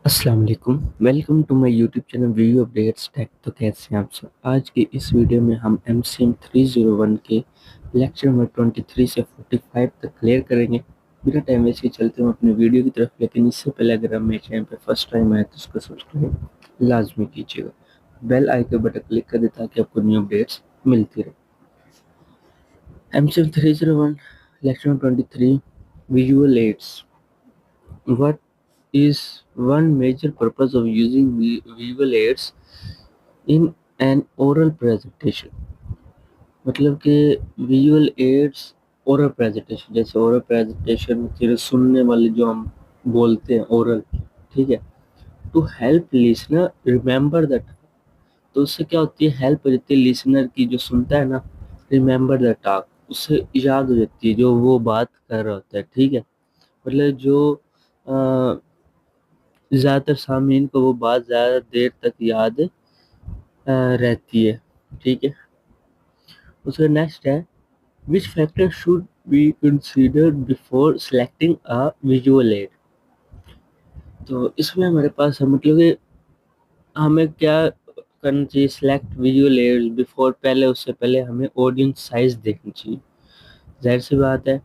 अस्सलाम वालेकुम। Welcome to my YouTube channel Video Updates Tech. तो कैसे हैं आप सब। आज की इस वीडियो में हम MCM 301 के लेक्चर नंबर 23 से 45 तक क्लियर करेंगे। बिना टाइम वेस्ट के चलते हैं अपने वीडियो की तरफ, लेकिन इससे पहले अगर आप मेरे चैनल पर फर्स्ट टाइम आए तो उसको सब्सक्राइब लाजमी कीजिएगा, बेल आइकन बटन क्लिक कर दें ताकि आपको न्यू अपडेट्स मिलती रहे। MCM 301 lecture number 23 visual aids. What is one major purpose of using visual aids in an oral presentation? मतलब कि विजुअल एड्स ओरल प्रेजेंटेशन, जैसे ओरल प्रेजेंटेशन फिर सुनने वाले जो हम बोलते हैं ओरल, ठीक है। To help listener remember that, तो उससे क्या होती है, हेल्प हो जाती है लिसनर की, जो सुनता है ना, रिमेंबर द टॉक, उससे याद हो जाती है जो वो बात कर रहा होता है, ठीक है। मतलब जो ज़्यादातर सामीन को वो बात ज़्यादा देर तक याद रहती है, ठीक है। उसका नेक्स्ट है, which factor should be considered before selecting a visual add. तो इसमें हमारे पास है, मतलब कि हमें क्या करना चाहिए, सिलेक्ट विजुअल एड्स बिफोर, पहले उससे पहले हमें ऑडियंस साइज देखनी चाहिए। जाहिर सी बात है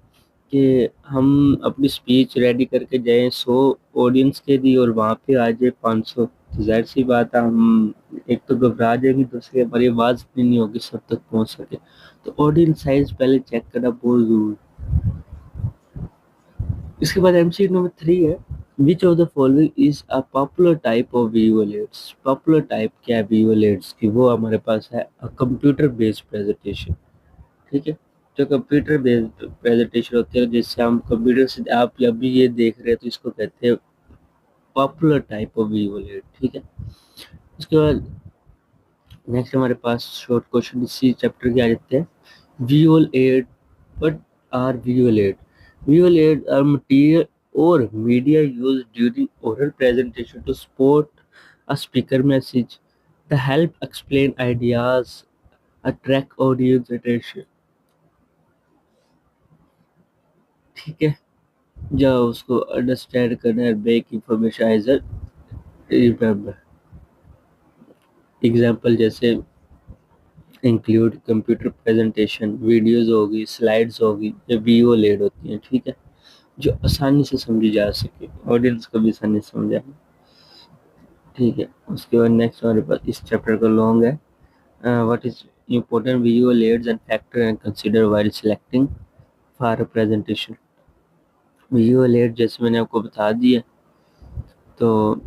कि हम अपनी स्पीच रेडी करके जाएं 100 ऑडियंस के लिए और वहाँ पे आ जाए 500, तो जाहिर सी बात है हम एक तो घबरा जाएंगे, दूसरी हमारी आवाज़ इतनी नहीं होगी सब तक पहुँच सके। तो ऑडियंस साइज पहले चेक करना बहुत जरूरी। इसके बाद MCQ नंबर 3 है, which of the following is a popular type of visual aids. Popular type क्या है विजुअल एड्स की, वो हमारे पास है कंप्यूटर बेस्ड प्रेजेंटेशन, ठीक है। जो कंप्यूटर बेस्ड प्रेजेंटेशन होती है, जिससे हम कंप्यूटर से, आप अभी ये देख रहे हैं तो इसको कहते हैं popular type of visual aid, ठीक है। उसके बाद नेक्स्ट हमारे पास शॉर्ट क्वेश्चन इसी चैप्टर के आ जाते हैं। Visual aid, what are visual aid? Visual aid are material और media used during oral presentation to support a speaker message, the help explain ideas, attract audience attention, ठीक है। या उसको अंडरस्टैंड करना है, back information as a remember. Example जैसे include computer presentation, videos होगी, slides होगी, या वीडियो लेड होती हैं, ठीक है, जो आसानी से समझी जा सके, ऑडियंस को भी आसानी से समझ आए, ठीक है। उसके बाद नेक्स्ट हमारे पास इस चैप्टर का लॉन्ग है, what is important visual aids and factor and consider while selecting for a presentation. Visual add जैसे मैंने आपको बता दिया, तो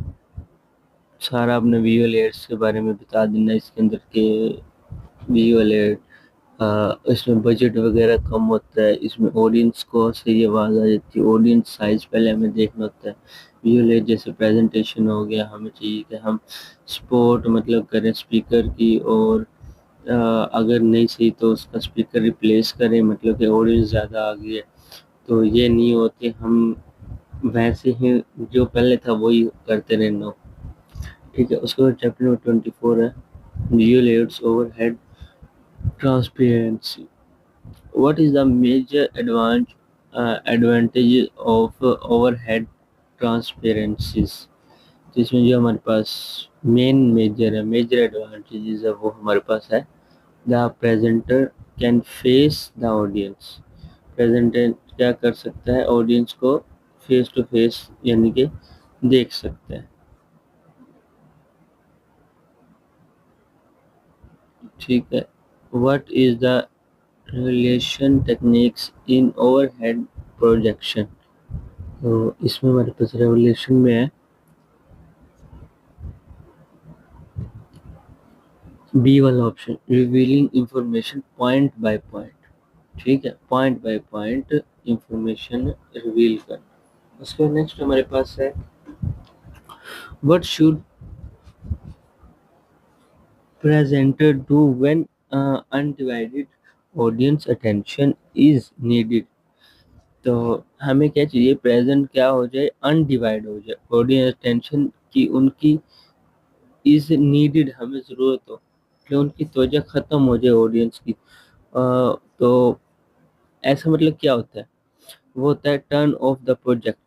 सारा आपने विजुअल एड्स के बारे में बता देना इसके अंदर के विजुअल एड, इसमें बजट वगैरह कम होता है, इसमें ऑडियंस को सही आवाज़ आ जाती है, ऑडियंस साइज पहले हमें देखना होता है। विजुअल एड जैसे प्रेजेंटेशन हो गया, हमें चाहिए कि हम सपोर्ट मतलब करें स्पीकर की, और अगर नहीं सही तो उसका स्पीकर रिप्लेस करें, मतलब कि ऑडियंस ज़्यादा आ गई है तो ये नहीं होते, हम वैसे ही जो पहले था वही करते रहना, ठीक है। उसके बाद चैप्टर नंबर 24 है, visual aids overhead transparency. What is the major advantage of overhead transparencies. तो इसमें जो हमारे पास मेजर एडवांटेजेस है वो हमारे पास है, the presenter can face the audience. Presenter क्या कर सकता है, ऑडियंस को फेस टू फेस यानी कि देख सकते हैं, ठीक है। What is the relation techniques in overhead projection. तो इसमें हमारे पास रेवोल्यूशन में है, बी वाला option, revealing information point by point, ठीक है, point by point information reveal करना। उसके नेक्स्ट हमारे पास है, what should presenter do when undivided audience attention is needed। तो हमें क्या चाहिए, प्रेजेंट क्या हो जाए, अनडिवाइड हो जाए, ऑडियंस अटेंशन की उनकी इज नीडेड, हमें ज़रूरत हो कि उनकी तवज्जो ख़त्म हो जाए ऑडियंस की। तो ऐसा मतलब क्या होता है, वो होता है turn off the project,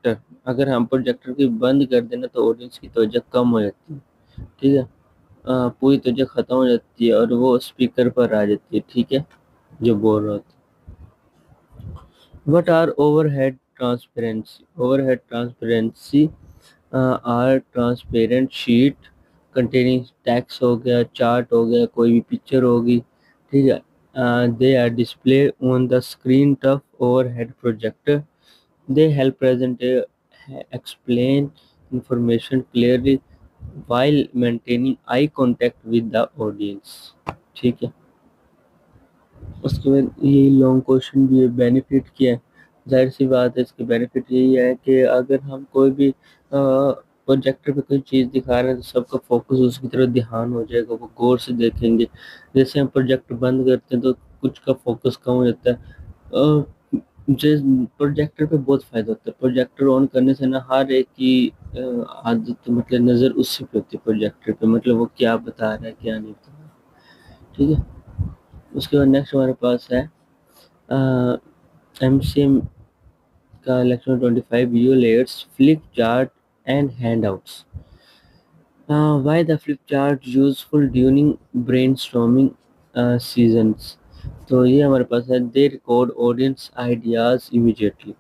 projector, अगर हम प्रोजेक्टर को बंद कर देना तो ऑडियंस की तवज्जो कम हो जाती है, ठीक है। पूरी तवज्जो खत्म हो जाती है और वो स्पीकर पर आ जाती है, ठीक है, जो बोल रहा होता है। What are overhead transparency? Overhead transparency are transparent sheet containing text हो गया, चार्ट हो गया, कोई भी पिक्चर होगी, ठीक है। They are display on the screen tough overhead projector. They help present explain information clearly while maintaining eye contact with the audience, ठीक है। उसके बाद ये लॉन्ग क्वेश्चन भी है, बेनिफिट क्या है। जाहिर सी बात है, इसके बेनिफिट यही है कि अगर हम कोई भी प्रोजेक्टर पे कोई चीज़ दिखा रहे हैं तो सबका फोकस उसकी तरफ ध्यान हो जाएगा, वो गौर से देखेंगे। जैसे हम प्रोजेक्टर बंद करते हैं तो कुछ का फोकस कम हो जाता है। जिस प्रोजेक्टर पे बहुत फ़ायदा होता है, प्रोजेक्टर ऑन करने से ना हर एक की आदत, मतलब नज़र उसी पे होती है प्रोजेक्टर पे, मतलब वो क्या बता रहा है क्या नहीं बता रहा है, ठीक है। उसके बाद नेक्स्ट हमारे पास है एमसीएम का election 25 video layers flip chart and handouts. Why the flip chart useful during brainstorming seasons? तो ये हमारे पास है, दे रिकॉर्ड ऑडियंस आइडियाज इमीडिएटली।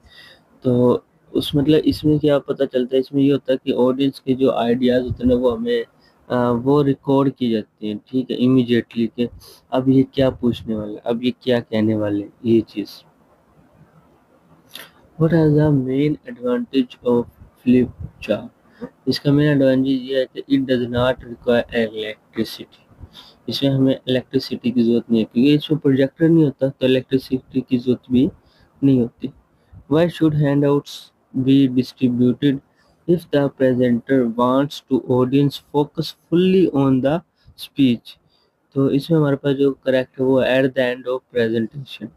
तो उस मतलब इसमें क्या पता चलता है, इसमें ये होता है कि ऑडियंस के जो आइडियाज होते हैं ना वो हमें वो रिकॉर्ड की जाती हैं, ठीक है, इमीडिएटली के अब ये क्या पूछने वाला है, अब ये क्या कहने वाले हैं, ये चीज़। What are the main advantage of flip chart? इसका मेन एडवांटेज ये है कि it does not require electricity. इसमें हमें इलेक्ट्रिसिटी की ज़रूरत नहीं है, क्योंकि इसमें प्रोजेक्टर नहीं होता तो इलेक्ट्रिसिटी की ज़रूरत भी नहीं होती। Why should handouts be distributed if the presenter wants to audience focus fully on the speech? तो इसमें हमारे पास जो करेक्ट है वो at the end of presentation,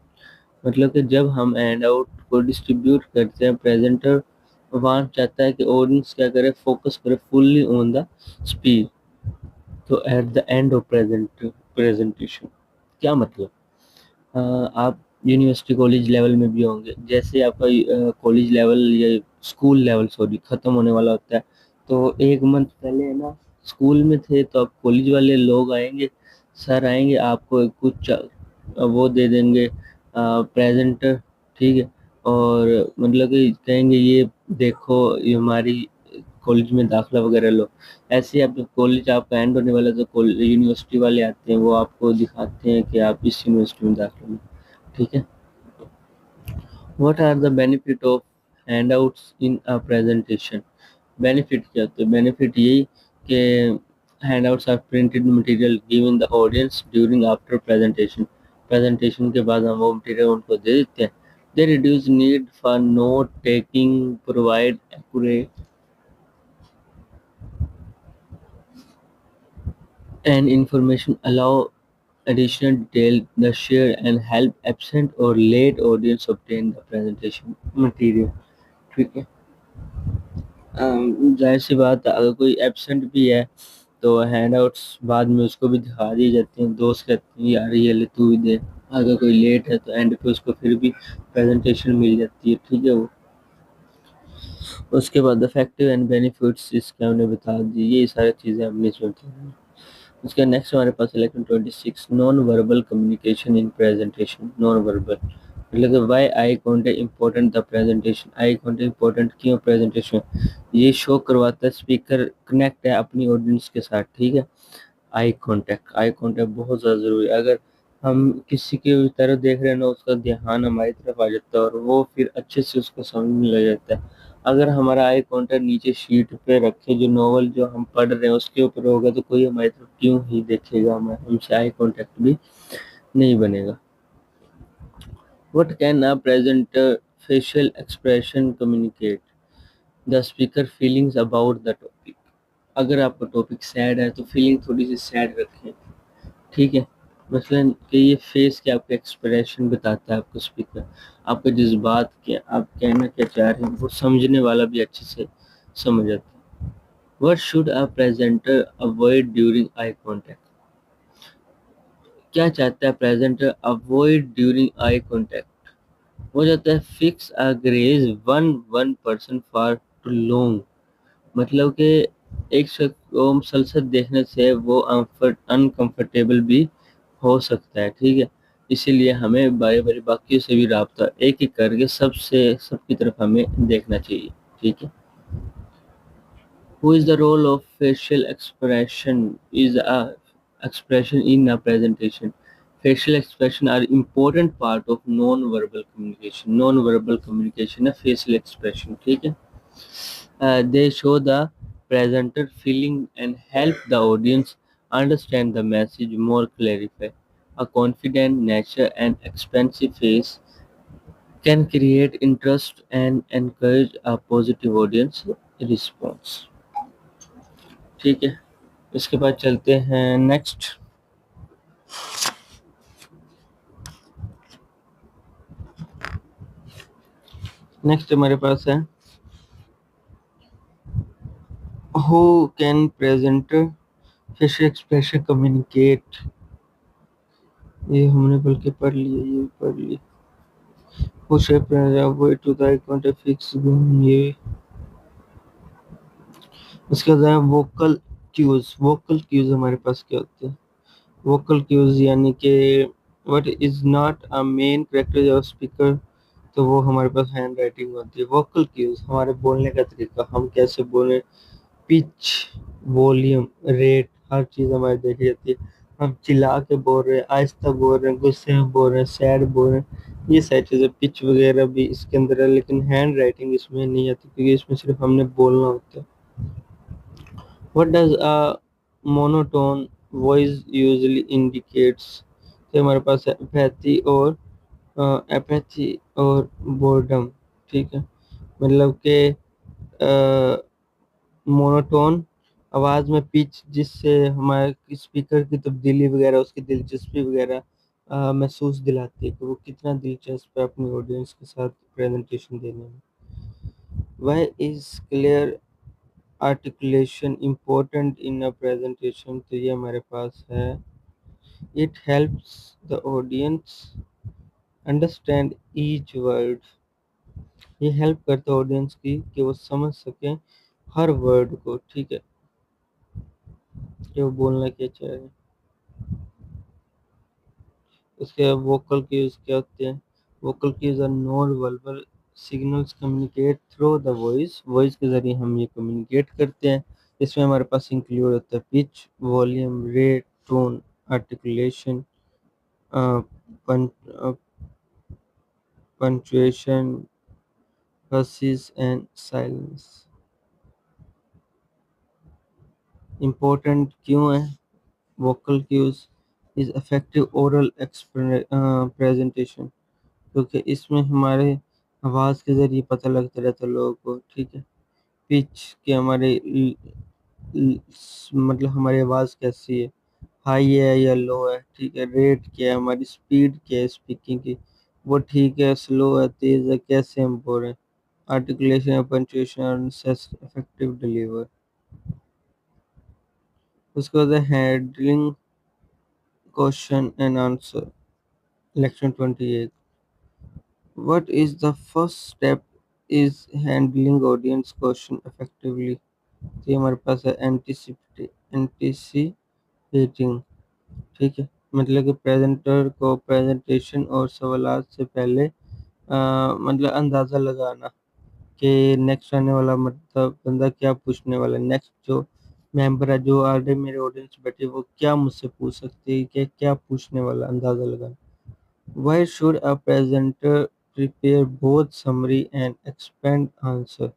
मतलब कि जब हम हैंड आउट को डिस्ट्रीब्यूट करते हैं, प्रेजेंटर वहाँ चाहता है कि ऑडियंस क्या करे, फोकस करे फुल्ली ऑन द स्पीच, तो at the end of presentation क्या मतलब। आप यूनिवर्सिटी कॉलेज लेवल में भी होंगे, जैसे आपका कॉलेज लेवल या स्कूल लेवल सॉरी ख़त्म होने वाला होता है, तो एक मंथ पहले है ना, स्कूल में थे तो अब कॉलेज वाले लोग आएंगे, सर आएंगे, आपको कुछ वो दे देंगे प्रेजेंटर, ठीक है, और मतलब कि कहेंगे ये देखो ये हमारी कॉलेज में दाखिला वगैरह लो। ऐसे ही अब जब कॉलेज आपका एंड होने वाला है तो यूनिवर्सिटी वाले आते हैं, वो आपको दिखाते हैं कि आप इस यूनिवर्सिटी में दाखिला लो, ठीक है। What are the benefit of handouts in a presentation? Benefit क्या होते हैं? बेनिफिट यही कि handouts are printed material given the audience during after presentation. Presentation के बाद हम वो मटेरियल उनको दे देते हैं। They reduce need for note taking, provide accurate and information, allow additional detail the share and help absent or late audience obtain the presentation material, ठीक है। जाहिर सी बात है, अगर कोई एब्सेंट भी है तो हैंडआउट्स बाद में उसको भी दिखा दी जाती हैं, दोस्त कहते हैं यार ये ले तू भी दे। अगर कोई लेट है तो एंड पे उसको फिर भी प्रेजेंटेशन मिल जाती है, ठीक है। वो उसके बाद इफेक्टिव एंड बेनिफिट्स इसके हमने बता दी, ये सारी चीज़ें हमने इसमें बताई। उसका नेक्स्ट हमारे पास election 26 non verbal communication in presentation. Non verbal मतलब कि why eye contact important the presentation, eye contact important क्यों प्रेजेंटेशन, ये शो करवाता है स्पीकर कनेक्ट है अपनी ऑडियंस के साथ, ठीक है। आई कॉन्टेक्ट बहुत ज़्यादा ज़रूरी है। अगर हम किसी की तरफ देख रहे हैं ना, उसका ध्यान हमारी तरफ आ जाता है और वो फिर अच्छे से उसको समझ लग जाता है। अगर हमारा आई कांटेक्ट नीचे शीट पे रखे, जो नॉवल जो हम पढ़ रहे हैं उसके ऊपर होगा, तो कोई हमारी तरफ क्यों ही देखेगा, हमें हमसे आई कांटेक्ट भी नहीं बनेगा। What can a presenter facial expression communicate the speaker feelings about the topic. अगर आपका टॉपिक सैड है तो फीलिंग थोड़ी सी सैड रखें, ठीक है। मसलन कि ये फेस के आपका एक्सप्रेशन बताता है आपको स्पीकर, आपके जज्बात के, आप कहना क्या चाह रहे हैं वो समझने वाला भी अच्छे से समझ आता है। What should a presenter avoid during eye contact? क्या चाहता है presenter avoid during eye contact? हो जाता है fix a gaze one one person for too long, मतलब कि एक शख्स को मुसलसल देखने से वो अनकंफर्टेबल भी हो सकता है, ठीक है। इसीलिए हमें बारी बारी बाकियों से भी रब्ता एक एक करके सबकी तरफ हमें देखना चाहिए, ठीक है। Who is the role of facial expression is a expression in a presentation. Facial expression are important part of non-verbal communication. Non-verbal communication है facial expression, ठीक है। They show the presenter feeling and help the audience understand the message more clarify. A confident, natural, and expansive face can create interest and encourage a positive audience response, ठीक है। इसके बाद चलते हैं next. Next हमारे पास है how can presenter facial expression communicate. ये हमने बल्कि पढ़ लिया, ये पढ़ लिया। How shape way to the eye contact fix, ये उसके बाद है वोकल क्यूज हमारे पास क्या होते हैं। वोकल क्यूज यानी कि what is not a main character of speaker, तो वो हमारे पास हैंड राइटिंग होती है। वोकल क्यूज हमारे बोलने का तरीका, हम कैसे बोले, पिच, वॉल्यूम, रेट, हर चीज़ हमारी देखी जाती है। हम चिल्ला के बोल रहे हैं, आहिस्ता बोल रहे हैं, गुस्से में बोल रहे हैं, सैड बोल रहे हैं, ये सारी चीज़ें पिच वगैरह भी इसके अंदर है, लेकिन हैंड राइटिंग इसमें नहीं आती क्योंकि इसमें सिर्फ हमने बोलना होता है। What does a monotone voice usually indicates, तो हमारे पास है एपैथी और बोर्डम, ठीक है। मतलब कि मोनोटोन आवाज़ में पिच जिससे हमारे स्पीकर की तब्दीली वगैरह, उसकी दिलचस्पी वगैरह महसूस दिलाती है कि वो कितना दिलचस्प है अपनी ऑडियंस के साथ प्रेजेंटेशन देने में। वह is clear articulation important in a presentation, तो ये हमारे पास है it helps the audience understand each word. ये हेल्प करता है ऑडियंस की कि वो समझ सकें हर वर्ड को, ठीक है, कि वो बोलना क्या चाह रहे हैं। उसके वोकल क्यूज क्या होते हैं। Vocal cues are non verbal signals communicate through the voice, voice के जरिए हम ये कम्युनिकेट करते हैं। इसमें हमारे पास इंक्लूड होता है pitch, volume, rate, tone, articulation, punctuation, हर्सिस एंड साइलेंस। इम्पोर्टेंट क्यों है vocal cues is effective oral presentation, क्योंकि इसमें हमारे आवाज़ के ज़रिए पता लगता रहता है लोगों को, ठीक है। पिच के हमारे मतलब हमारी आवाज़ कैसी है, हाई है या लो है, ठीक है। रेट क्या है, हमारी स्पीड क्या है स्पीकिंग की, वो ठीक है, स्लो है, तेज़ है, कैसे हम बोल रहे हैं। आर्टिकुलेशन, पंचुएशन और इफेक्टिव डिलीवर। उसके बाद handling question and answer, lecture 28। What is the first step is handling audience question effectively? तो ये हमारे पास है एंटिसिपेटिंग, ठीक है। मतलब कि प्रेजेंटर को प्रेजेंटेशन और सवालात से पहले मतलब अंदाज़ा लगाना कि नेक्स्ट आने वाला मतलब बंदा क्या पूछने वाला है। नेक्स्ट जो मेंबर है, जो ऑलरेडी मेरे ऑडियंस बैठे, वो क्या मुझसे पूछ सकते हैं, कि क्या पूछने वाला, अंदाज़ा लगाना। Why should a presenter prepare both summary and expand answer?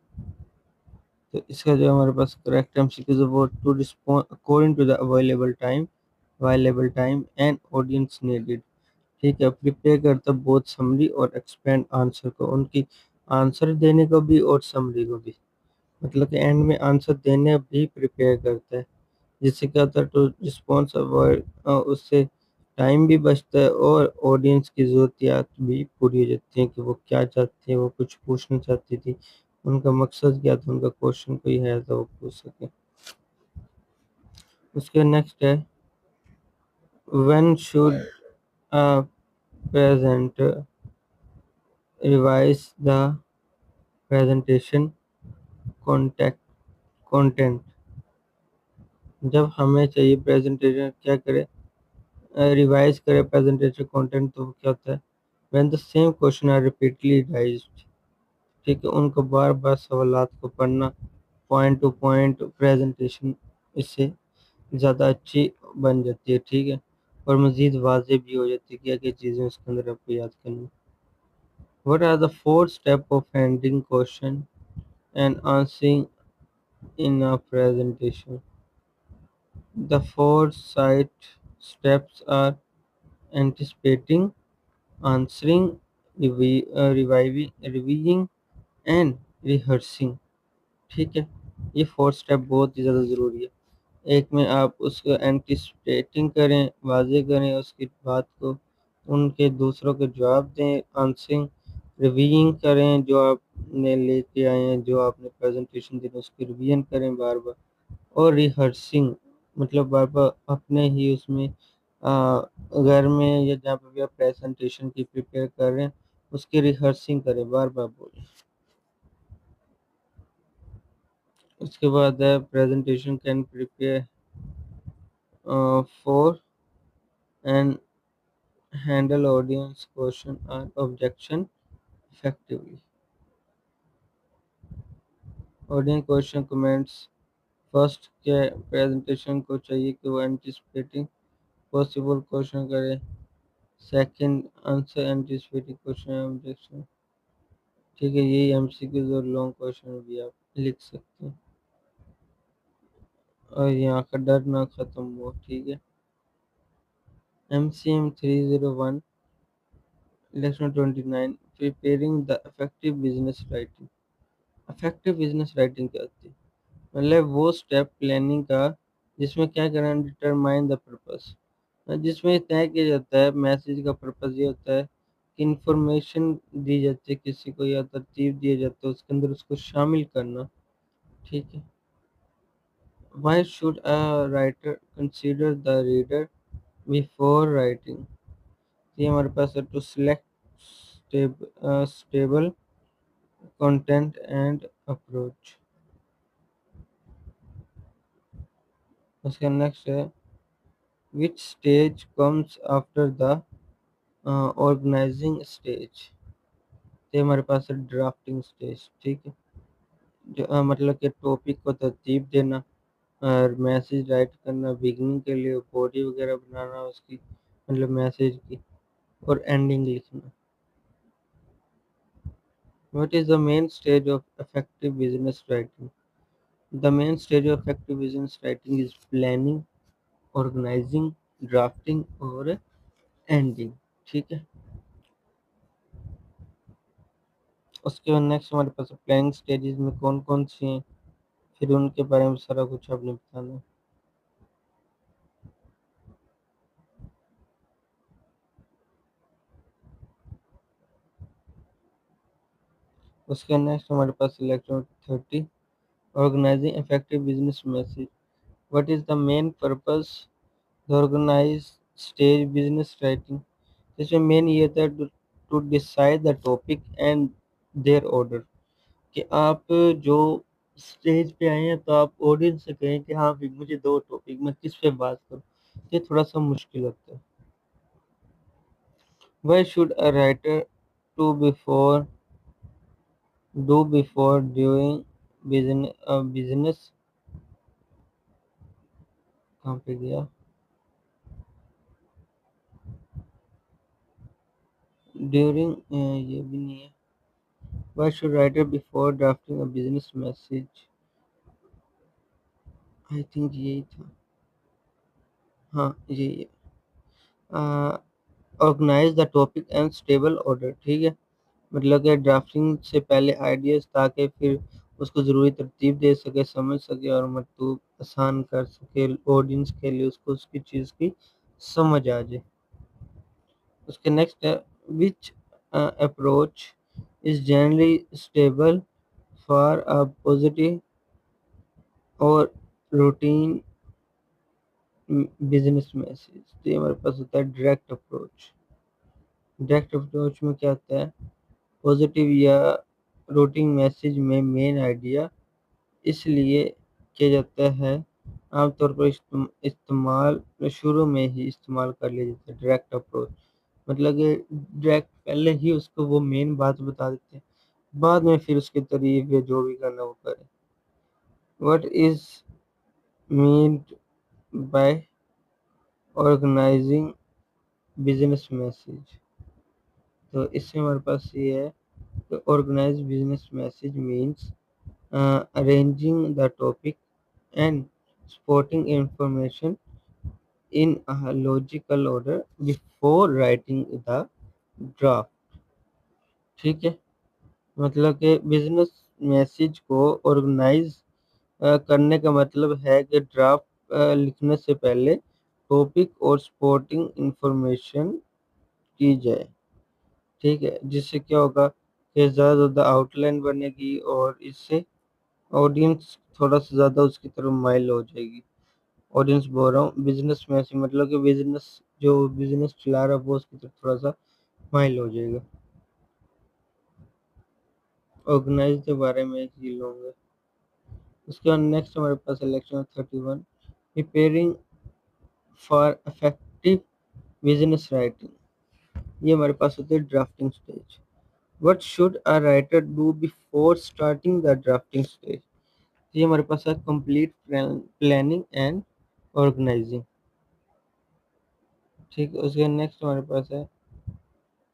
तो इसका जो हमारे पास करेक्ट एमसीक्यूज है वो to respond according to the available time and audience needed, ठीक है। प्रिपेयर करता बोथ समरी और एक्सपेंड आंसर को, उनकी आंसर देने को भी और समरी को भी, मतलब कि एंड में आंसर देने भी प्रिपेयर करता है। जिससे क्या होता है टू रिस्पॉन्स अवॉइड, उससे टाइम भी बचता है और ऑडियंस की ज़रूरियात भी पूरी हो जाती हैं कि वो क्या चाहते हैं, वो कुछ पूछना चाहती थी, उनका मकसद क्या था, उनका क्वेश्चन कोई है तो वो पूछ सके। उसके नेक्स्ट है when should a presenter revise the presentation contact content। जब हमें चाहिए प्रेजेंटेशन क्या करे, रिवाइज करे प्रेजेंटेशन कंटेंट, तो क्या होता है, when the same question are repeatedly raised, ठीक है, उनको बार बार सवालात को पढ़ना, पॉइंट टू पॉइंट प्रेजेंटेशन इससे ज़्यादा अच्छी बन जाती है, ठीक है, और मज़ीद वाज़ेह भी हो जाती है क्या क्या चीज़ें उसके अंदर आपको याद करनी। What are the four steps of handling question and answering in a presentation? The four side steps are anticipating, answering, reviving, reviewing and rehearsing, ठीक है। ये फोर स्टेप बहुत ही ज़्यादा ज़रूरी है। एक में आप उसको एंटिसिपेटिंग करें, वाज़ेह करें उसकी बात को, उनके दूसरों के जवाब दें, आंसरिंग, रिवीइंग करें जो आपने लेके आए हैं, जो आपने प्रेजेंटेशन दी उसकी रिवीजन करें बार बार, और रिहर्सिंग मतलब बार बार अपने ही उसमें घर में या जहाँ पे भी आप प्रेजेंटेशन की प्रिपेयर कर रहे हैं उसकी रिहर्सिंग करें, बार बार बोलें। उसके बाद है presentation can prepare for and handle audience question and objection effectively. Audience question comments first के प्रेजेंटेशन को चाहिए कि वो एंटिसिपेटिंग पॉसिबल क्वेश्चन करे, second answer anticipating question objection, ठीक है, यही एमसीक्यूज और लॉन्ग क्वेश्चन भी आप लिख सकते हैं, और यहाँ का डर ना खत्म हो, ठीक है। MCM 301 Lesson 29 Preparing the Effective Business Writing। Effective business writing क्या होती है, मतलब वो स्टेप प्लानिंग का जिसमें क्या करना, डिटरमाइन द पर्पस, जिसमें तय किया जाता है मैसेज का पर्पस, ये होता है कि इंफॉर्मेशन दी जाती है किसी को या तरतीब दिया जाता है उसके अंदर उसको शामिल करना, ठीक है। Why should a writer consider the reader before writing, ये हमारे पास है to select stable content and approach. उसका नेक्स्ट है which stage comes after the organizing stage, तो हमारे पास है ड्राफ्टिंग स्टेज, ठीक है, जो मतलब कि टॉपिक को तरतीब देना और मैसेज राइट करना, बिगनिंग के लिए बॉडी वगैरह बनाना उसकी मतलब मैसेज की, और एंडिंग लिखना। What is the main stage of effective business writing? The main stage of effective business writing is planning, organizing, drafting और एंडिंग, ठीक है। उसके बाद नेक्स्ट हमारे पास प्लानिंग स्टेजेस में कौन कौन सी हैं, फिर उनके बारे में सारा कुछ आपने बताना है। उसके नेक्स्ट हमारे पास electron 30 organising effective business message. What is the main purpose the organise stage business writing, इसमें मेन ये था to decide the topic and their order, कि आप जो स्टेज पे आए हैं तो आप ऑडियंस से कहें कि हाँ भी मुझे दो टॉपिक, मैं किस पे बात करूँ, ये थोड़ा सा मुश्किल होता है। Why should a writer do before doing business कहाँ पे गया, during ये भी नहीं है। Why should writer before drafting a business message, I think यही था, हाँ यही है। Organize the topic and stable order, ठीक है, मतलब कि ड्राफ्टिंग से पहले आइडियाज ताकि फिर उसको ज़रूरी तरतीब दे सके, समझ सके और मतलब आसान कर सके ऑडियंस के लिए, उसको उसकी चीज़ की समझ आ जाए। उसके नेक्स्ट है which approach is generally stable for a positive और रूटीन बिजनेस मैसेज, तो ये हमारे पास होता है डायरेक्ट अप्रोच। डायरेक्ट अप्रोच में क्या होता है पॉजिटिव या रूटिंग मैसेज में मेन आइडिया इसलिए किया जाता है, आमतौर पर इस्तेमाल शुरू में ही इस्तेमाल कर लिया जाता है। डायरेक्ट अप्रोच मतलब कि डायरेक्ट पहले ही उसको वो मेन बात बता देते हैं, बाद में फिर उसकी तारीफ या जो भी करना वो करे। What is meant by organizing business message? तो इससे हमारे पास ये है कि organize business message means arranging the topic and spotting information in a logical order before writing the draft। ठीक है, मतलब कि बिजनेस मैसेज को ऑर्गेनाइज करने का मतलब है कि ड्राफ्ट लिखने से पहले टॉपिक और स्पोर्टिंग इंफॉर्मेशन की जाए। ठीक है, जिससे क्या होगा कि ज़्यादा ज़्यादा आउटलाइन बनेगी और इससे ऑडियंस थोड़ा सा ज़्यादा उसकी तरफ माइल हो जाएगी। ऑडियंस बोल रहा हूँ, बिजनेस में ऐसे मतलब कि बिजनेस जो बिजनेस चला रहा है वो उसकी तरफ थोड़ा सा माइल हो जाएगा। ऑर्गेनाइज के बारे में ही लूँगा। उसके बाद नेक्स्ट हमारे पास election 31 preparing for effective business writing. ये हमारे पास होती है drafting stage. What should a writer do before starting the drafting stage? ये हमारे पास है कंप्लीट प्लानिंग एंड ऑर्गेनाइजिंग। ठीक है, उसके नेक्स्ट हमारे पास है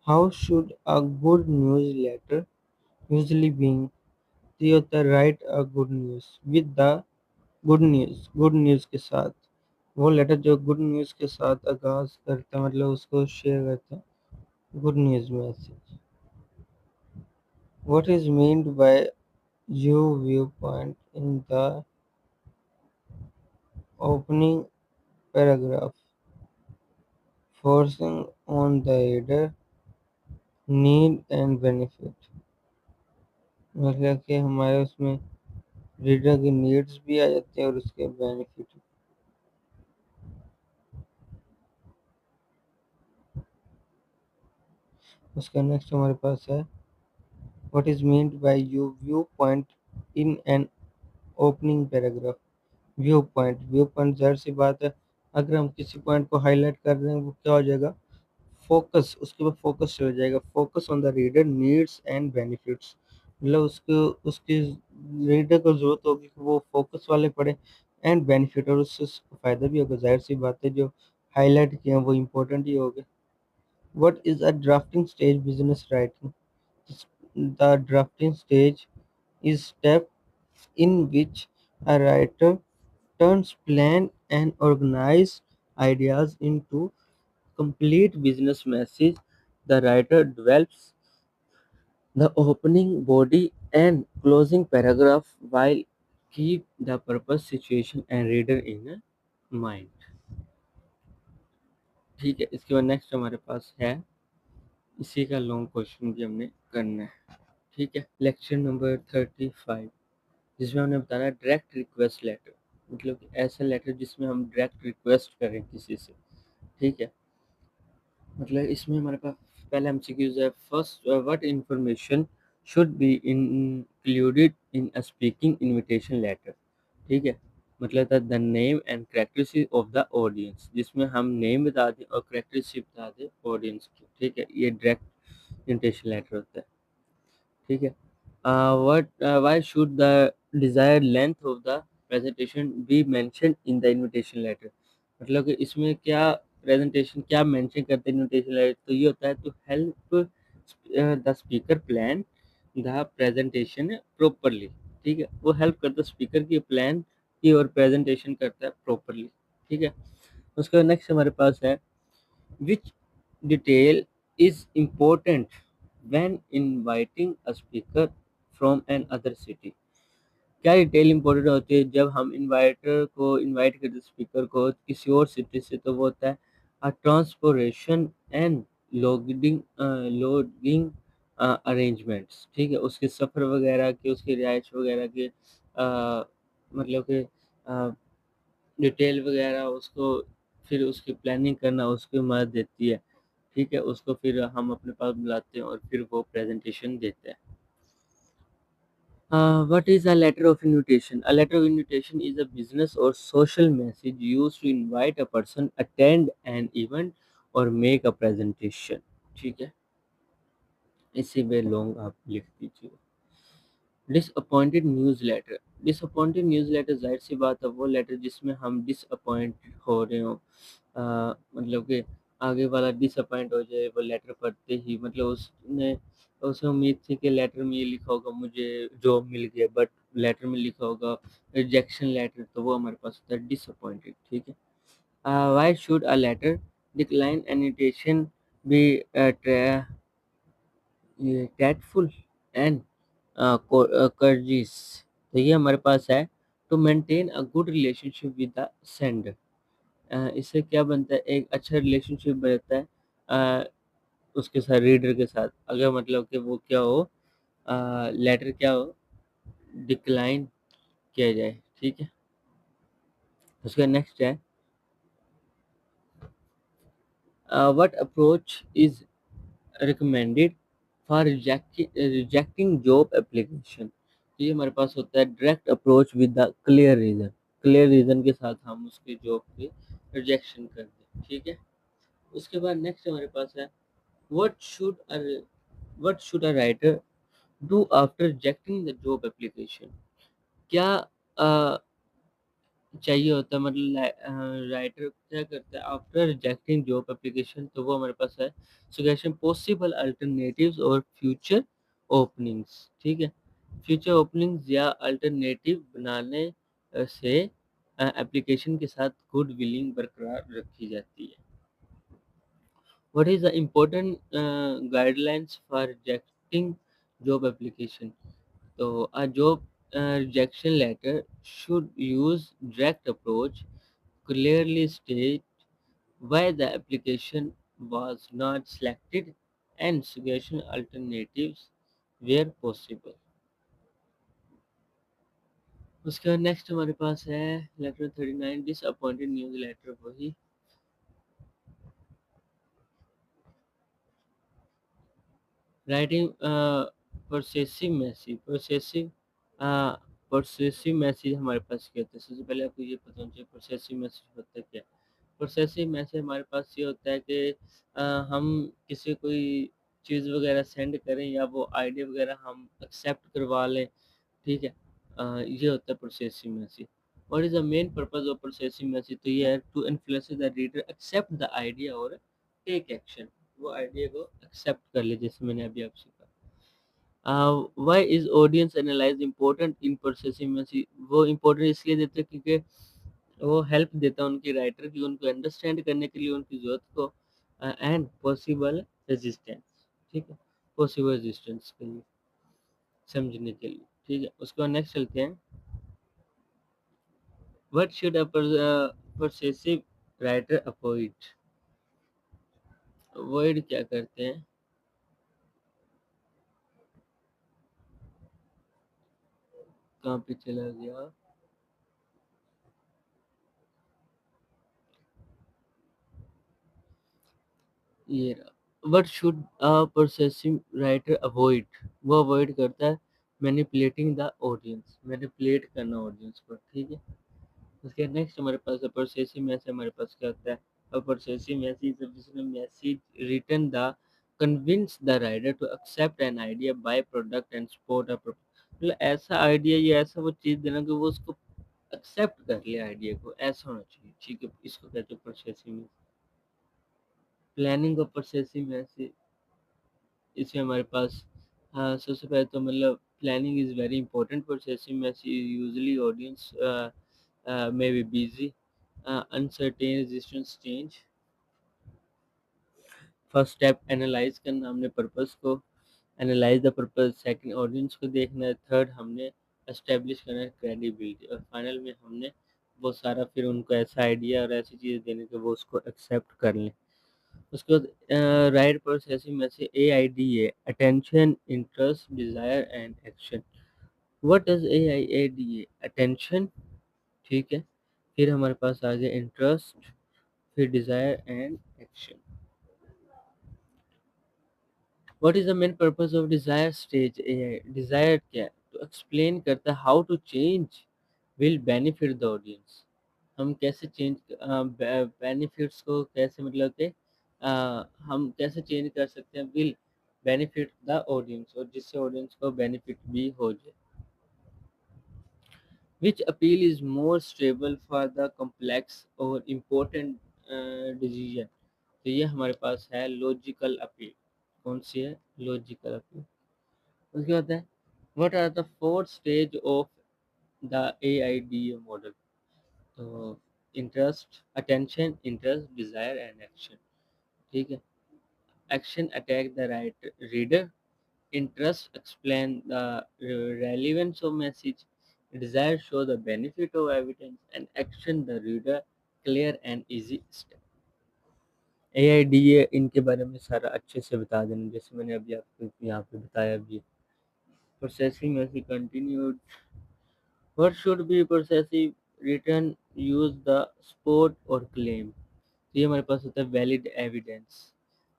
how should a good news letter usually being? ये होता है write a good news with the good news के साथ। वो लेटर जो गुड न्यूज के साथ आगाज करता है, मतलब उसको शेयर करता है good news message. What is meant bye you view point in the opening paragraph? Forcing on the reader need and benefit, मतलब कि हमारे उसमें रीडर की नीड्स भी आ जाती है और उसके बेनिफिट। उसका नेक्स्ट हमारे पास है what is meant bye you view point in an opening paragraph. View point जाहिर सी बात है, अगर हम किसी पॉइंट को हाईलाइट कर रहे हैं वो क्या हो जाएगा, फोकस, उसके बाद फोकस चला जाएगा। Focus on the reader needs and benefits, मतलब उसको उसकी रीडर को जरूरत होगी कि वो फोकस वाले पढ़े एंड बेनिफिट, और उससे उसको फायदा भी होगा। जाहिर सी बात है जो हाईलाइट किए हैं वो इम्पोर्टेंट ही होगा। What is a drafting stage business writing? The drafting stage is step in which a writer turns planned and organized ideas into complete business message. The writer develops the opening body and closing paragraph while keep the purpose, situation and reader in mind। ठीक है, इसके बाद next हमारे पास है, इसी का long question भी हमने करना है। ठीक है, लेक्चर नंबर 35 जिसमें हमने बताया डायरेक्ट रिक्वेस्ट लेटर, मतलब कि ऐसा लेटर जिसमें हम डायरेक्ट रिक्वेस्ट करें किसी से। ठीक है, मतलब इसमें हमारे पास पहला एमसीक्यूज है, first what information should be included in a speaking invitation letter. ठीक है, मतलब था the name and characteristic of the audience, जिसमें हम नेम बता दें और करेक्टरिस्टिक बता दें ऑडियंस की। ठीक है, ये डायरेक्ट इनविटेशन लेटर होता है। ठीक है, what why should the desired length of the presentation be mentioned in the invitation letter? मतलब कि इसमें क्या प्रेजेंटेशन क्या मेंशन करते हैं इनविटेशन लेटर, तो ये होता है to help the speaker plan the presentation properly. ठीक है, वो हेल्प करता है स्पीकर की प्लान की और प्रेजेंटेशन करता है प्रॉपरली। ठीक है, उसका नेक्स्ट हमारे पास है which detail is important when inviting a speaker from an other city? क्या डिटेल इंपॉर्टेंट होती है जब हम इन्वाइटर को इनवाइट करते स्पीकर को किसी और सिटी से? तो वो होता है ट्रांसपोर्टेशन एंड लोडिंग अरेंजमेंट्स। ठीक है, उसके सफ़र वगैरह के, उसकी रिहाइश वगैरह के मतलब कि डिटेल वगैरह उसको फिर उसकी प्लानिंग करना उसकी मदद देती है। ठीक है, उसको फिर हम अपने पास बुलाते हैं और फिर वो प्रेजेंटेशन देते हैं। What is a letter of invitation? A letter of invitation is a business or social message used to invite a person attend an event or make a presentation. ठीक है, इसी में लॉन्ग आप लिख दीजिए। Disappointed news letter. Disappointed news letter जाहिर सी बात है वो लेटर जिसमें हम डिसअपॉइंट हो रहे हो, मतलब कि आगे वाला डिसअपॉइंट हो जाए वो लेटर पढ़ते ही, मतलब उसने उसे उम्मीद थी कि लेटर में ये लिखा होगा मुझे जॉब मिल गया, बट लेटर में लिखा होगा रिजेक्शन लेटर, तो वो हमारे पास होता है डिसअपॉइंटेड। ठीक है, why should a letter decline invitation be tactful and courteous। तो ये हमारे पास है to maintain a good relationship with the sender. इससे क्या बनता है, एक अच्छा रिलेशनशिप बनता है उसके साथ, रीडर के साथ, अगर मतलब कि वो क्या हो, लेटर क्या हो, डिक्लाइन किया जाए। ठीक है, उसका नेक्स्ट है what approach is recommended for rejecting job application. तो ये हमारे पास होता है direct approach with the clear reason. Clear reason के साथ हम उसके जॉब की रिजेक्शन कर दें। ठीक है, उसके बाद नेक्स्ट हमारे पास है what should what should a writer do after rejecting the job application. क्या चाहिए होता है, मतलब राइटर क्या करता है आफ्टर रिजेक्टिंग जॉब एप्लीकेशन, तो वो हमारे पास है सजेशन पॉसिबल अल्टरनेटिव्स और फ्यूचर ओपनिंग्स। ठीक है, फ्यूचर ओपनिंग्स या अल्टरनेटिव बनाने से एप्लीकेशन के साथ गुड विलिंग बरकरार रखी जाती है। What is the important guidelines for rejecting job application. तो a job rejection letter should use direct approach, clearly state why the application was not selected and suggestion alternatives where possible। उसके बाद next हमारे पास है letter 39 disappointed news letter. वही writing progressive message. Progressive message हमारे पास क्या होता है, सबसे पहले आपको ये पता होना चाहिए प्रोसेसिव मैसेज होता है क्या। प्रोसेसिव मैसेज हमारे पास ये होता है कि हम किसी कोई चीज़ वगैरह सेंड करें या वो आईडी वगैरह हम एक्सेप्ट करवा लें। ठीक है, ये होता है persuasive message. What is the main purpose of persuasive message, तो ये है to influence the reader accept the idea और टेक एक्शन, वो आइडिया को एक्सेप्ट कर ले, जैसे मैंने अभी आपसे कहा। Why is audience analyze important in persuasive message, वो इम्पोर्टेंट इसलिए देते हैं क्योंकि वो हेल्प देता है उनकी राइटर की, उनको अंडरस्टैंड करने के लिए उनकी जरूरत को, एंड पॉसिबल रेजिस्टेंस। ठीक है, पॉसिबल रेजिस्टेंस के लिए, समझने के लिए। ठीक है, उसके बाद नेक्स्ट चलते हैं what should a persuasive writer avoid. Avoid क्या करते हैं, कहाँ पे चला गया, ये रहा। What should a persuasive writer avoid, वो अवॉइड करता है मैनिपुलेटिंग द ऑडियंस, मैनिपुलेट करना ऑडियंस को। ठीक है, उसके नेक्स्ट हमारे पास परसेसिव मैसेज हमारे पास क्या होता है, और परसेसिव मैसेज जिसमें message written the convince the reader to accept an idea buy product and support a, मतलब ऐसा आइडिया या ऐसा वो चीज़ देना कि वो उसको एक्सेप्ट कर ले आइडिया को, ऐसा होना चाहिए। ठीक है, इसको कहते हैं परसेसिव मैसेज। प्लानिंग और परसेसिव मैसेज, इसमें हमारे पास सबसे पहले तो मतलब planning is very important. Persuasive message usually audience may be busy, uncertain resistance change। First step analyse करना हमने पर्पस को, analyse the purpose. Second audience को देखना है। थर्ड हमने एस्टेब्लिश करना है क्रेडिबिलिटी। और फाइनल में हमने वो सारा फिर उनको ऐसा आइडिया और ऐसी चीज़ देने के वो उसको एक्सेप्ट कर लें। उसके बाद राइट प्रोसेसिंग में से AIDA, attention, interest, desire and action. What does AIDA, attention. ठीक है, फिर हमारे पास आ गया इंटरेस्ट, फिर desire and action. What is the main purpose of desire stage AI? Desire क्या है? तो एक्सप्लेन करता है how to change will benefit the audience. हम कैसे चेंज बेनिफिट्स को कैसे मतलब कि हम कैसे चेंज कर सकते हैं विल बेनिफिट द ऑडियंस, और जिससे ऑडियंस को बेनिफिट भी हो जाए। Which appeal is more stable for the complex or important decision? तो ये हमारे पास है लॉजिकल अपील। कौन सी है? Logical appeal. उसके बाद है what are the four stage of the AIDA model? तो interest, attention, interest, desire and action. ठीक है। Action attack the right reader, interest explain the relevance of message, desire show the benefit of evidence, and action the reader clear and easy step। AIDA इनके बारे में सारा अच्छे से बता देना, जैसे मैंने अभी आपको यहाँ पे बताया अभी। प्रोसेसिंग में continued, what should be processive return use the sport और claim। तो ये हमारे पास होता है वैलिड एविडेंस।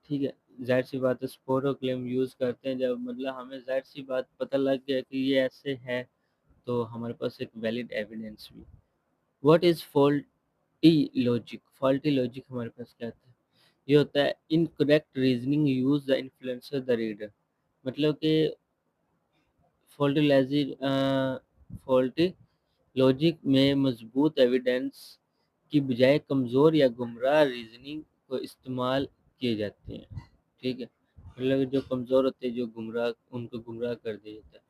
ठीक है। जाहिर सी बात है स्पोर और क्लेम यूज़ करते हैं जब मतलब हमें जाहिर सी बात पता लग गया कि ये ऐसे है, तो हमारे पास एक वैलिड एविडेंस भी। What is faulty logic? Faulty logic हमारे पास क्या होता है? ये होता है incorrect reasoning use the influencer the reader. मतलब कि फॉल्टी लॉजिक में मजबूत एविडेंस की बजाय कमज़ोर या गुमराह रीजनिंग को इस्तेमाल किए जाते हैं। ठीक है। मतलब जो कमज़ोर होते हैं, जो गुमराह, उनको गुमराह कर दिया जाता है।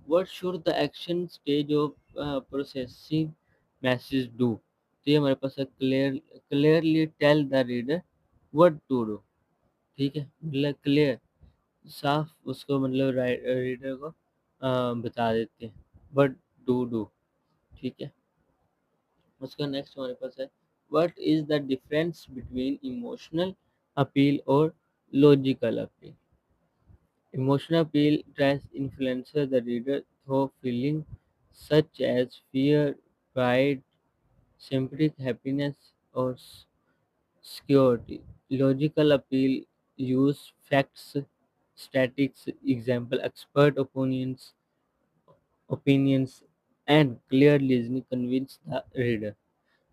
What should the action stage of persuasive message do? तो ये हमारे पास है clearly tell the reader what to do. ठीक है। मतलब क्लियर, साफ उसको मतलब रीडर को बता देते हैं व्हाट टू डू। ठीक है। उसका नेक्स्ट हमारे पास है what is the difference between emotional appeal और logical appeal? Emotional appeal tries to influence the reader through feelings such as fear, pride, sympathy, happiness, or security. Logical appeal use facts, statistics, example, expert opinions, and clear reasoning convince the reader।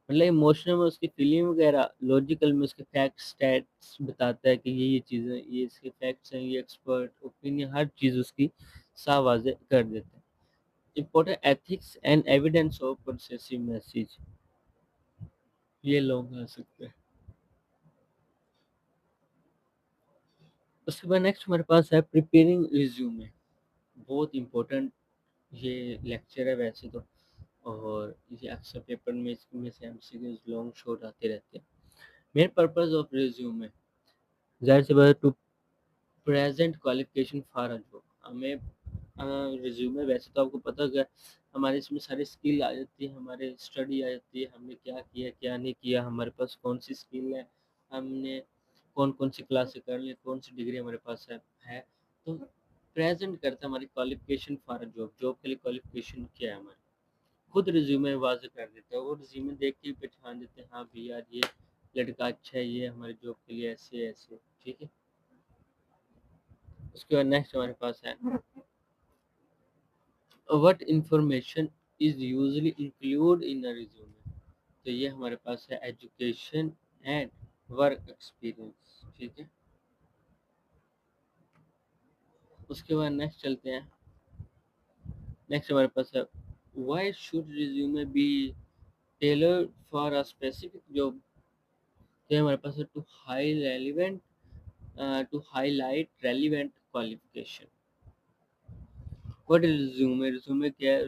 मतलब emotional में उसकी feeling वगैरह, logical में उसके facts stats बताता है कि ये चीज़ें, ये इसके फैक्ट्स हैं, ये एक्सपर्ट ओपिनियन, हर चीज़ उसकी साफ वाज़ेह कर देता है। Important ethics and evidence of persuasive message, ये लोग आ सकते हैं। उसके बाद नेक्स्ट हमारे पास है प्रिपेयरिंग रिज्यूमे। बहुत इंपॉर्टेंट ये लेक्चर है वैसे तो, और ये अक्सर पेपर में इसमें से एमसीक्यूज लॉन्ग शॉर्ट आते रहते हैं। मेन पर्पस ऑफ रिज्यूमे, जाहिर सी बात है to present qualification for a job. हमें रिज्यूमे, वैसे तो आपको पता है हमारे इसमें सारी स्किल आ जाती है, हमारे स्टडी आ जाती है, हमने क्या किया क्या नहीं किया, हमारे पास कौन सी स्किल है, हमने कौन कौन सी क्लासेस कर ली, कौन सी डिग्री हमारे पास है। तो प्रेजेंट करता है हमारी qualification for a job, job के लिए क्वालिफिकेशन क्या है हमारी, खुद रिज्यूमे वाज़ेह कर देता है, और रिज्यूमे देख के पहचान देते हैं हाँ भैया यार ये लड़का अच्छा है, ये हमारे जॉब के लिए ऐसे ऐसे। ठीक है। उसके बाद नेक्स्ट हमारे पास है what information is usually include in a resume? तो ये हमारे पास है एजुकेशन एंड वर्क एक्सपीरियंस। ठीक है। उसके बाद नेक्स्ट चलते हैं। नेक्स्ट हमारे पास है why should resume be tailored for a specific job? तो ये हमारे पास है to highlight relevant qualification. What is resume? Resume क्या है?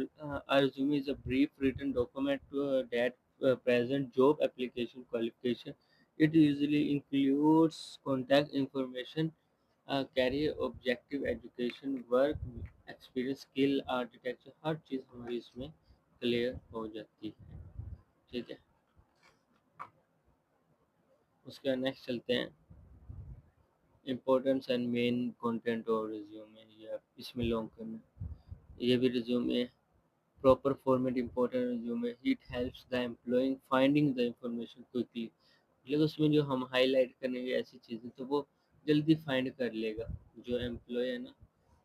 A resume is a brief written document that present job application qualification. It usually includes contact information, career objective, education, work experience, skill, architecture, हर चीज़ हमारी इसमें clear हो जाती है। ठीक है। उसके बाद नेक्स्ट चलते हैं इम्पोर्टेंस एंड मेन कंटेंट और रिज्यूमे, ये इसमें लॉन्ग करना, ये भी resume proper format important resume, it helps the employee finding the information quickly। मतलब उसमें जो हम हाईलाइट करेंगे ऐसी चीज़ें तो वो जल्दी फाइंड कर लेगा जो एम्प्लॉय है ना,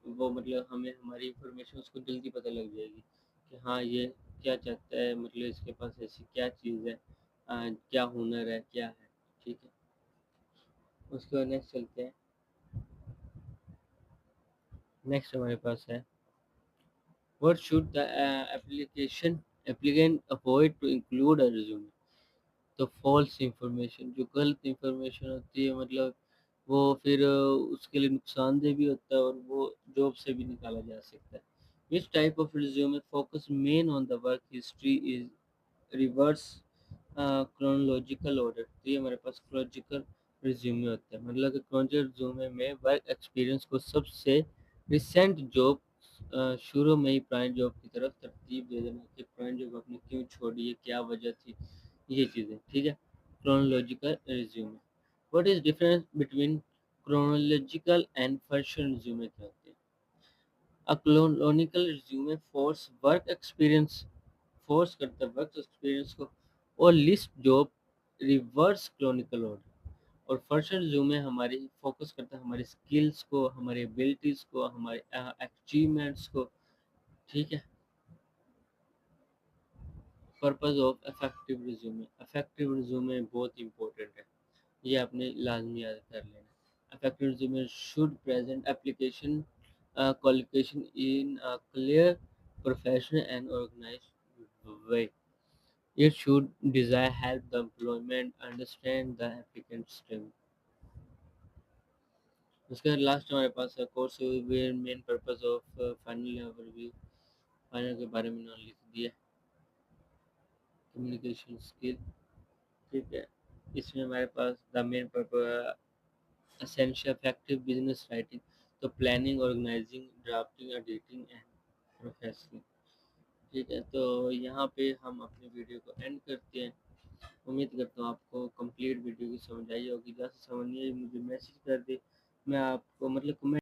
वो मतलब हमें हमारी इंफॉर्मेशन उसको जल्दी पता लग जाएगी कि हाँ ये क्या चाहता है, मतलब इसके पास ऐसी क्या चीज़ है, क्या हुनर है, क्या है। ठीक है, उसके बाद नेक्स्ट चलते हैं। नेक्स्ट हमारे पास है, what should the application applicant avoid to include a resume. तो फॉल्स इंफॉर्मेशन, जो गलत इंफॉर्मेशन होती है, मतलब वो फिर उसके लिए नुकसानदेह भी होता है और वो जॉब से भी निकाला जा सकता है। Which type of resume focus main on the work history is reverse chronological order. तो ये हमारे पास क्रोनोलॉजिकल रिज्यूमे होता है, मतलब कि क्रोनोलॉजिकल रिज्यूमे में वर्क एक्सपीरियंस को सबसे रिसेंट जॉब शुरू में ही पुरानी जॉब की तरफ तरतीब दे देना कि पुरानी जॉब आपने क्यों छोड़ी है, क्या वजह थी, ये चीज़ें। ठीक है, chronological resume. What is difference between chronological and functional resume क्या होते हैं। अ क्रोनोलॉजिकल रिज्यूमे फोर्स करता है वर्क एक्सपीरियंस को और list job reverse chronicle order. और फंक्शनल रिज्यूमे हमारी फोकस करता है हमारी स्किल्स को, हमारी एबिलिटीज को, हमारे अचीवमेंट्स को। ठीक है, purpose of effective resume. Effective resume बहुत इंपॉर्टेंट है, ये आपने लाजमी याद कर लेना। Effective resume should present application qualification in a clear, professional and organized way. It should desire help the employment understand the applicant's strength. उसके बाद लास्ट हमारे पास है course main purpose of final overview. Final के बारे में उन्होंने लिख दिया, कम्युनिकेशन स्किल। ठीक है, इसमें हमारे पास the main purpose essential effective business writing, तो planning, organising, drafting, editing and professional. ठीक है, तो यहाँ पे हम अपनी वीडियो को एंड करते हैं। उम्मीद करता हूँ आपको कंप्लीट वीडियो की समझ आई होगी। जैसे समझ नहीं आई मुझे मैसेज कर दे, मैं आपको मतलब कमेंट